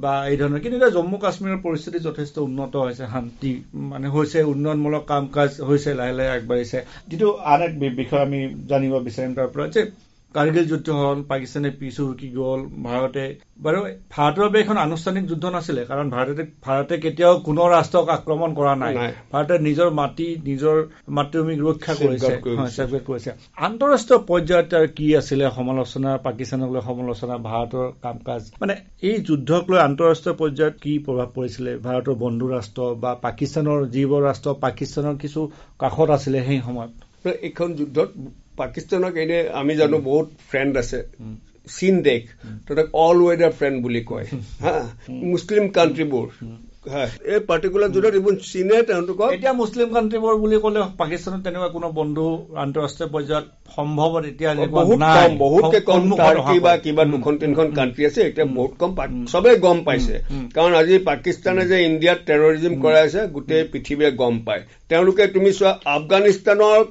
বা এই ধৰণৰ কিন্তু এতিয়া জম্মু কাশ্মীৰৰ পৰিস্থিতি যথেষ্ট উন্নত হৈছে শান্তি মানে হৈছে উন্নয়নমূলক কাম কাজ হৈছে লাহে লাহে আগবাঢ়িছে যিটো আন এক বিষয় আমি জানিব বিচাৰিম তাৰ পৰা যে কাৰ্গিল যুদ্ধ হ'ল পাকিস্তানে পিছু হুকি গ'ল ভাৰতৰ বাবে এখন আনুষ্ঠানিক যুদ্ধ নাছিলে কাৰণ ভাৰতে কেতিয়াও কোনো ৰাষ্ট্ৰক আক্ৰমণ কৰা নাই ভাৰতে নিজৰ মাতৃভূমিক ৰক্ষা কৰিছে আন্তঃৰাষ্ট্ৰীয় পৰ্যায়ত কি আছিলে সমালোচনা পাকিস্তানক লৈ সমালোচনা ভাৰতৰ কাম কাজ মানে এই যুদ্ধক লৈ আন্তঃৰাষ্ট্ৰীয় পৰ্যায়ত কি প্ৰভাৱ পৰিছিলে ভাৰতৰ বন্ধু ৰাষ্ট্ৰ বা পাকিস্তানৰ যিবোৰ ৰাষ্ট্ৰ পাকিস্তানৰ কিছু কাষত আছিলে সেই সময়ত এইখন যুদ্ধত পাকিস্তানক এনে আমি জানো বহুত ফ্ৰেণ্ড আছে চীন দেশ তাক অল ৱেডাৰ ফ্ৰেণ্ড বুলি কয় হা মুছলিম কাণ্ট্ৰিবোৰ এই পাৰ্টিকুলাৰ যুদ্ধত ইভন চীনে তেওঁলোকক এতিয়া মুছলিম কাণ্ট্ৰিবোৰ বুলি ক'লে পাকিস্তানত তেনেকুৱা কোনো বন্ধু আন্তঃৰাষ্ট্ৰীয় পৰ্যায়ত সম্ভৱত এতিয়া বহুতকে কম টাৰ্কি বা কিবা 2-3খন কাণ্ট্ৰি আছে এতিয়া বহুত কম চবেই গম পাইছে কাৰণ আজি পাকিস্তানে যে ইণ্ডিয়াত টেৰৰিজিম কৰাইছে গোটেই পৃথিৱীয়ে গম পায় তেওঁলোকে তুমি চোৱা আফগানিস্তানৰ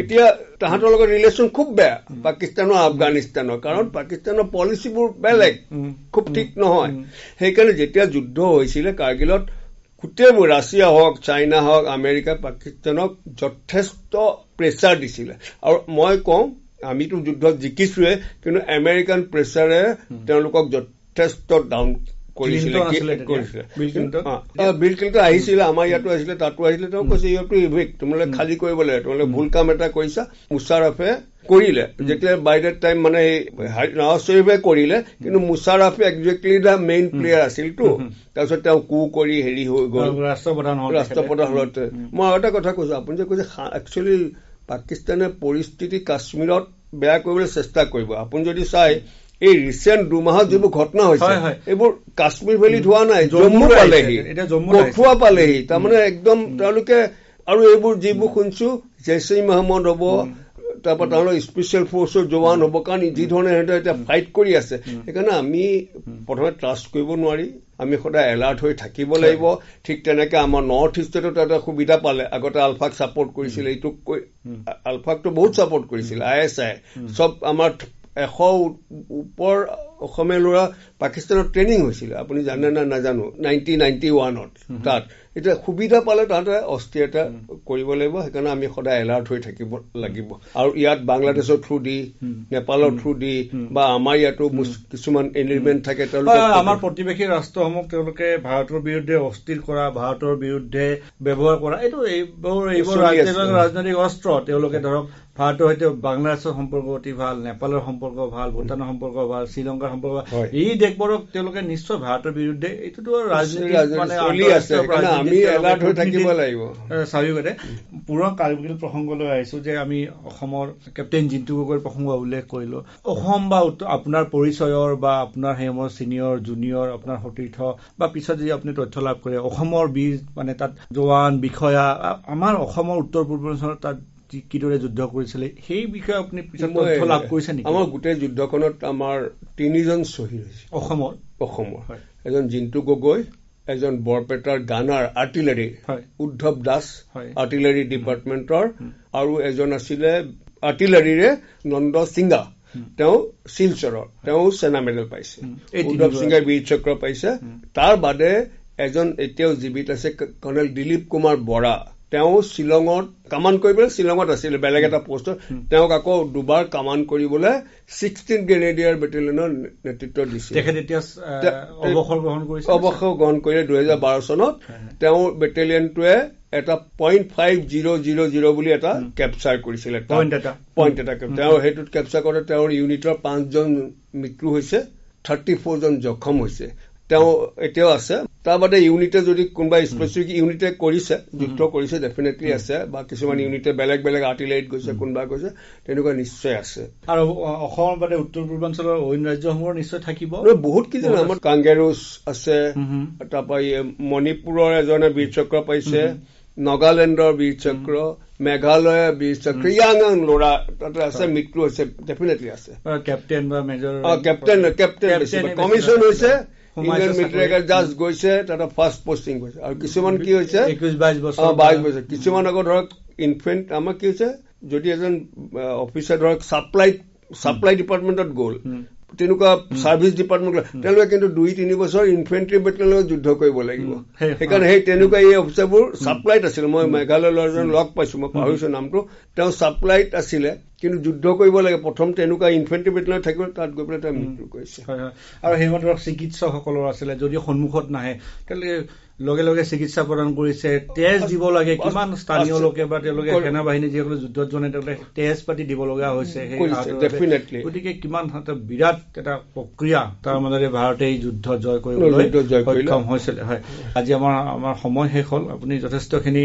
এতিয়া তাহাঁতৰ লগত ৰিলেশ্যন খুব বেয়া পাকিস্তানৰ আফগানিস্তানৰ কাৰণ পাকিস্তানৰ পলিচিবোৰ বেলেগ খুব ঠিক নহয় সেইকাৰণে যেতিয়া যুদ্ধ হৈছিলে কাৰ্গিলত গোটেইবোৰ ৰাছিয়া হওক চাইনা হওক আমেৰিকা পাকিস্তানক যথেষ্ট প্ৰেছাৰ দিছিলে আৰু মই কওঁ আমিতো যুদ্ধত জিকিছোৱে কিন্তু আমেৰিকান প্ৰেছাৰে তেওঁলোকক যথেষ্ট ডাউন কৰিছিলে বিল ক্লিণ্টন আহিছিলে আমাৰ ইয়াতো আহিছিলে তাতো আহিছিলে তেওঁ কৈছে ইউটো ইভিক তোমালোকে খালী কৰিব লাগে তোমালোকে ভুল কাম এটা কৰিছা মুছাৰফে কৰিলে যেতিয়া বাই দ্যাট টাইম মানে নৱাজ শ্বৰীফে কৰিলে কিন্তু মুছাৰফে একজেক্টলি দা মেইন প্লেয়াৰ আছিলতো তাৰপিছত তেওঁ কু কৰি হেৰি হৈ গ'ল ৰাষ্ট্ৰপ্ৰধান হলতে মই আৰু এটা কথা কৈছো আপুনি যে কৈছে একচুৱেলি পাকিস্তানে পৰিস্থিতি কাশ্মীৰত বেয়া কৰিবলৈ চেষ্টা কৰিব আপুনি যদি চাই এই ৰিচেণ্ট 2 মাহত যিবোৰ ঘটনা হৈছে এইবোৰ কাশ্মীৰ ভেলীত হোৱা নাই, জম্মু পালেহি, কঠুৱা পালেহি। তাৰমানে একদম তেওঁলোকে আৰু এইবোৰ যিবোৰ শুনিছো জেইছ-ই মহম্মদ হ'ব, তাৰপৰা তেওঁলোকৰ স্পেচিয়েল ফৰ্চৰ জোৱান হ'ব, কাৰণ যি ধৰণে সিহঁতে এতিয়া ফাইট কৰি আছে। সেইকাৰণে আমি প্ৰথমে ট্ৰাষ্ট কৰিব নোৱাৰি, আমি সদায় এলাৰ্ট হৈ থাকিব লাগিব। ঠিক তেনেকে আমাৰ নৰ্থ ইষ্টেতো এটা সুবিধা পালে। আগতে আলফাক ছাপৰ্ট কৰিছিলে, এইটোক আলফাকটো বহুত ছাপৰ্ট কৰিছিলে, ISI চব আমাৰ 100 ওপৰ অসমীয়া ল'ৰা পাকিস্তানত ট্ৰেইনিং হৈছিলে, আপুনি জানে না নাজানো, 1991ত তাত। এতিয়া সুবিধা পালে তাতে অস্থিৰতা কৰিব লাগিব। সেইকাৰণে আমি সদায় এলাৰ্ট হৈ থাকিব লাগিব। আৰু ইয়াত বাংলাদেশৰ থ্ৰু দি, নেপালৰ থ্ৰু দি বা আমাৰ ইয়াতো কিছুমান এলিমেণ্ট থাকে, তেওঁলোকে আমাৰ প্ৰতিবেশী ৰাষ্ট্ৰসমূহ তেওঁলোকে ভাৰতৰ বিৰুদ্ধে অস্থিৰ কৰা, ভাৰতৰ বিৰুদ্ধে ব্যৱহাৰ কৰা, এইবোৰ ৰাজনৈতিক অস্ত্ৰ। তেওঁলোকে ধৰক ভাৰতৰ সৈতে বাংলাদেশৰ সম্পৰ্ক অতি ভাল, নেপালৰ সম্পৰ্ক ভাল, ভূটানৰ সম্পৰ্ক ভাল, শ্ৰীলংকাৰ সম্পৰ্ক ভাল। এই দেশবোৰক তেওঁলোকে নিশ্চয় ভাৰতৰ বিৰুদ্ধে, এইটোতো ৰাজনীতি স্বাভাৱিকতে। পুনৰ কাৰ্গিল প্ৰসংগলৈ আহিছো যে আমি অসমৰ কেপ্টেইন জিন্তু গগৈৰ প্ৰসংগ উল্লেখ কৰিলো। অসম বা আপোনাৰ পৰিচয়ৰ বা আপোনাৰ সেই সময়ৰ চিনিয়ৰ জুনিয়ৰ আপোনাৰ সতীৰ্থ বা পিছত যদি আপুনি তথ্য লাভ কৰে অসমৰ বীৰ মানে তাত জোৱান বিষয়া, আমাৰ অসমৰ উত্তৰ পূৰ্বাঞ্চলত তাত কিদৰে যুদ্ধ কৰিছিলে সেই বিষয়ে আপুনি পিছত তথ্য লাভ কৰিছে নেকি? আমাৰ গোটেই যুদ্ধখনত আমাৰ 3জন শ্বহীদ হৈছে অসমৰ। এজন জিন্তু গগৈ, এজন বৰপেটাৰ গানাৰ আৰ্টিলাৰী উদ্ধৱ দাস আৰ্টিলাৰী ডিপাৰ্টমেণ্টৰ, আৰু এজন আছিলে আৰ্টিলাৰীৰে নন্দ সিংহা, তেওঁ শিলচৰৰ, তেওঁ সেনা মেডেল পাইছে। উদ্ধৱ সিংহাই বীৰ চক্ৰ পাইছে। তাৰ বাদে এজন এতিয়াও জীৱিত আছে কৰ্ণেল দিলীপ কুমাৰ বৰা, তেওঁ শ্বিলঙত কামান কৰিবলৈ, শ্বিলঙত আছিলে বেলেগ এটা পোষ্টত, তেওঁক আকৌ দুবাৰ কামান কৰিবলৈ 16 গ্ৰেনেডিয়াৰ বেটেলিয়নৰ নেতৃত্ব দিছিল। অৱসৰ গ্ৰহণ কৰিলে 2012 চনত। তেওঁৰ বেটেলিয়নটোৱে এটা .5000 বুলি এটা কেপচাৰ কৰিছিলে, পইণ্ট এটা। তেওঁ সেইটোত কেপচাৰ কৰোঁতে তেওঁৰ ইউনিটৰ 5জন মৃত্যু হৈছে, 34জন জখম হৈছে। তেওঁ এতিয়াও আছে। তাৰ বাদে ইউনিটে যদি কোনোবা স্পেচিফিক ইউনিটে কৰিছে, যুদ্ধ কৰিছে, ডেফিনেটলি আছে, বা কিছুমান ইউনিটে বেলেগ বেলেগ আৰ্টিলাৰীত গৈছে, কোনোবা গৈছে, তেনেকুৱা নিশ্চয় আছে। আৰু অসমৰ বাদে উত্তৰ পূৰ্বাঞ্চলৰ অন্য ৰাজ্যসমূহৰ নিশ্চয় থাকিব বহুত কিছু। আমাৰ কাংগেৰুছ আছে, তাৰপৰা মণিপুৰৰ এজনে বীৰ চক্ৰ পাইছে, নাগালেণ্ডৰ বীৰ চক্ৰ, মেঘালয়ৰ বীৰ চক্ৰ, ইয়াং ল'ৰা তাতে আছে, মৃত্যু হৈছে, ডেফিনেটলি আছে। কেপ্টেইন বা মেজৰ কেপ্টেইন কমিশ্যন হৈছে, ইণ্ডিয়ান মিলিটাৰী জাষ্ট গৈছে, তাতে ফাৰ্ষ্ট পষ্টিং গৈছে। আৰু কিছুমান কি হৈছে 21-22 বছৰ, কিছুমান আকৌ ধৰক ইনফেণ্ট, আমাৰ কি হৈছে যদি এজন অফিচাৰ ধৰক ছাপ্লাই ডিপাৰ্টমেণ্টত গ'ল, তেনেকুৱা ছাৰ্ভিচ ডিপাৰ্টমেণ্ট, তেওঁলোকে কিন্তু 2-3 বছৰ ইনফেণ্ট্ৰি বেটেলিয়নৰ লগত যুদ্ধ কৰিব লাগিব। সেইকাৰণে সেই তেনেকুৱা এই অফিচাৰবোৰ ছাপ্লাইত আছিলে। মই মেঘালয়ৰ ল'ৰাজন লগ পাইছো, মই পাহৰিছো নামটো, তেওঁ ছাপ্লাইত আছিলে, কিন্তু যুদ্ধ কৰিব লাগে। প্ৰথম তেনেকুৱা ইনফেণ্ট্ৰি বেটেলিয়ন থাকিব, তাত গৈ পেলাই তেওঁ মৃত্যু কৰিছে। আৰু সেইমতে ধৰক চিকিৎসকসকলৰ আছিলে, যদি সন্মুখত নাহে তেওঁলোকে লগে লগে চিকিৎসা প্ৰদান কৰিছে, তেজ দিব লাগে। কিমান স্থানীয় লোকে বা তেওঁলোকে সেনা বাহিনী যিসকলে যুদ্ধত যোৱা নাই তেওঁলোকে তেজ পাতি দিব লগা হৈছে। গতিকে কিমান বিৰাট এটা প্ৰক্ৰিয়া, তাৰ মাজতে ভাৰতে এই যুদ্ধ জয় কৰিবলৈ সক্ষম হৈছিলে। হয়, আজি আমাৰ সময় শেষ হ'ল। আপুনি যথেষ্টখিনি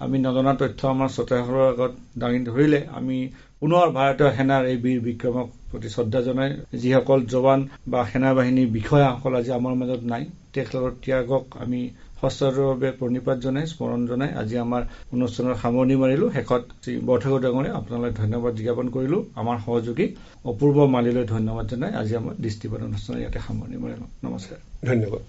আমি নজনা তথ্য আমাৰ শ্ৰোতাসকলৰ আগত দাঙি ধৰিলে। আমি পুনৰ ভাৰতীয় সেনাৰ এই বীৰ বিক্ৰমক প্ৰতি শ্ৰদ্ধা জনাই, যিসকল জৱান বা সেনা বাহিনীৰ বিষয়াসকল আজি আমাৰ মাজত নাই, তেখেতৰ ত্যাগক আমি সশ্ৰদ্ধভাৱে প্ৰণিপাত জনাই, স্মৰণ জনাই আজি আমাৰ অনুষ্ঠানৰ সামৰণি মাৰিলো। শেষত শ্ৰী বৰঠাকুৰ ডাঙৰীয়া আপোনালৈ ধন্যবাদ জ্ঞাপন কৰিলো। আমাৰ সহযোগী অপূৰ্ব মালিলৈ ধন্যবাদ জনাই আজি আমাৰ দৃষ্টিপাত অনুষ্ঠানৰ ইয়াতে সামৰণি মাৰিলো। নমস্কাৰ, ধন্যবাদ।